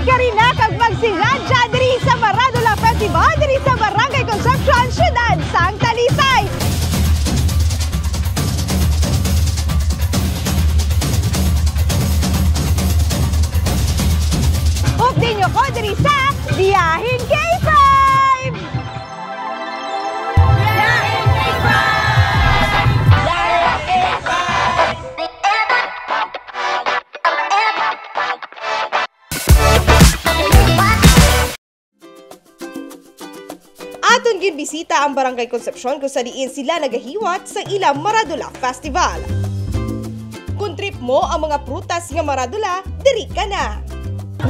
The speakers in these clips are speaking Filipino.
Hangad ka rin na kag magsiradya diri sa Maradula Festival diri sa Barangay Concepcion, Siyudad sang Talisay. Update nyo ko diri sa Biyahin K5! Biyahin K5! Aton ginbisita ang Barangay Concepcion kung saan sila nagahiwat sa ilang Maradula Festival. Kung trip mo ang mga prutas nga Maradula, diri ka na!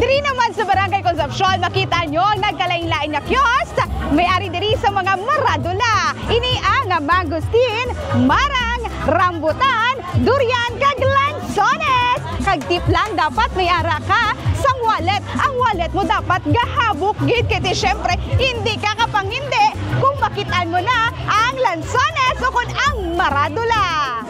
Diri naman sa Barangay Concepcion, makita nyo ang nagkalain-lain na kiosk. May-ari diri sa mga Maradula. Ini ang mangustin, marang, rambutan, durian, kag lansones. Kag tip lang dapat may ara ka sang wallet. Ang wallet mo dapat gahabok gid kay syempre hindi ka kapangindi kung makitaan mo na ang lansones o kung ang Maradula.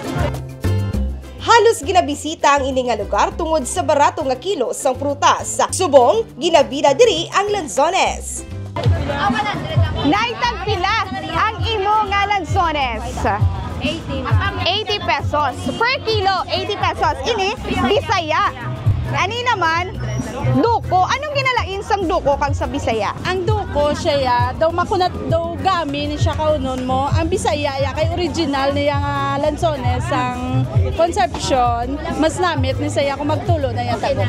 Halos ginabisita ang ini nga lugar tungod sa barato nga kilo sang prutas. Subong, ginabida diri ang lansones. Naitag pila ang imo nga lansones? 80 pesos. Per kilo, 80 pesos. Ini, Bisaya. Ani naman, duko. Anong ginalain sang duko kang sa Bisaya? Ang duko siya, daw makunat daw gamin siya kaunon mo. Ang Bisaya ya kay original niya nga lansones ang Concepcion. Mas namit ni saya kung magtulo na yan tagong.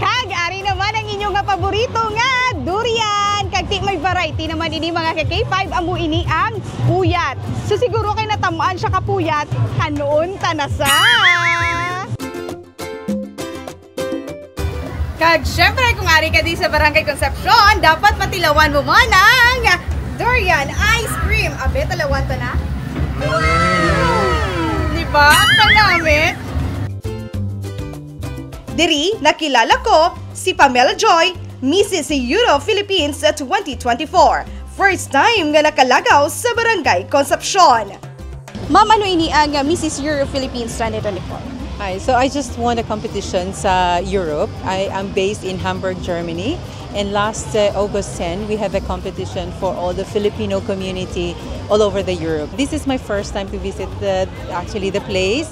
Kag ari naman ang inyong nga paborito nga durian. Kag may variety naman ini mga K5 amo ini ang puyat. So siguro kay natamaan siya kapuyat, kanoon tanasa. Kag syempre kung ari ka di sa Barangay Concepcion, dapat matilawan mo man ang durian ice cream. Abe, talawan to na? Di ba? Kanamit? Diri, nakilala ko si Pamela Joy, Mrs. Euro Philippines 2024. First time nga nakalagaw sa Barangay Concepcion. Ma'am, ano ini ang Mrs. Euro Philippines 2024? Hi, so I just won a competition sa Europe. I am based in Hamburg, Germany. And last August 10, we have a competition for all the Filipino community all over the Europe. This is my first time to visit the place.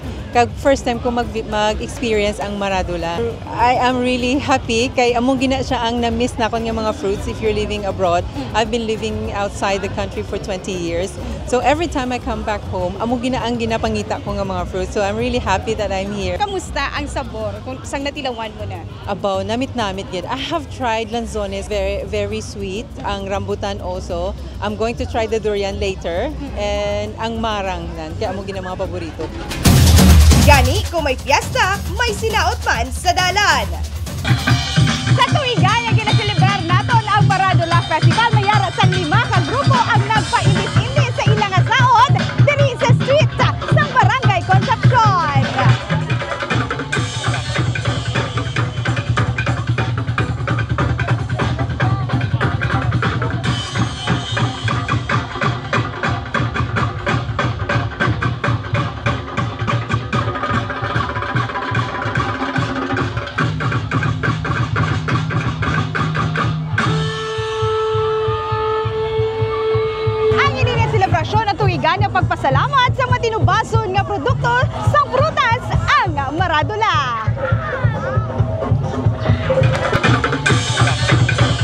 First time ko mag-experience ang Maradula. I am really happy kay among gina siya ang na-miss na kon nga mga fruits if you're living abroad. I've been living outside the country for 20 years. So every time I come back home, among gina ang ginapangita ko nga mga fruits. So I'm really happy that I'm here. Kamusta ang sabor kung sang natilawan mo na? Abaw, namit-namit yun. I have tried lanzones, very sweet. Ang rambutan also. I'm going to try the durian later. And ang marang nan. Kaya among gina mga paborito. Gani, kung may piyesta, may sinaot man sa dalan. Sa tuwigan nga ginaselebrar naton ang Maradula Festival, mayara sang 5 ka grupo ang nagpailis-ilis sa ilang saod diri sa street sa Barangay Concepcion. Ang pagpasalamat sa matinubason nga produkto sa prutas ang Maradula.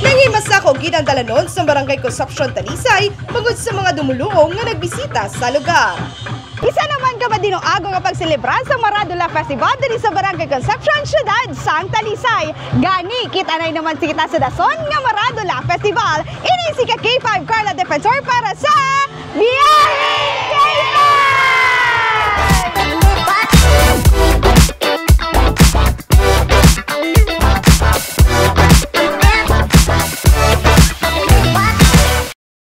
Nangimasa ko ginang dalanon sa Barangay Concepcion, Talisay bangod sa mga dumulong nga nagbisita sa lugar. Isa naman ka ba dinoago nga pagselebrar sa Maradula Festival diri sa Barangay Concepcion, Siyudad sang Talisay. Gani, kita na naman si kita sa dason nga Maradula Festival. Ini si K5 Carla Defensor para sa Biyahin K5!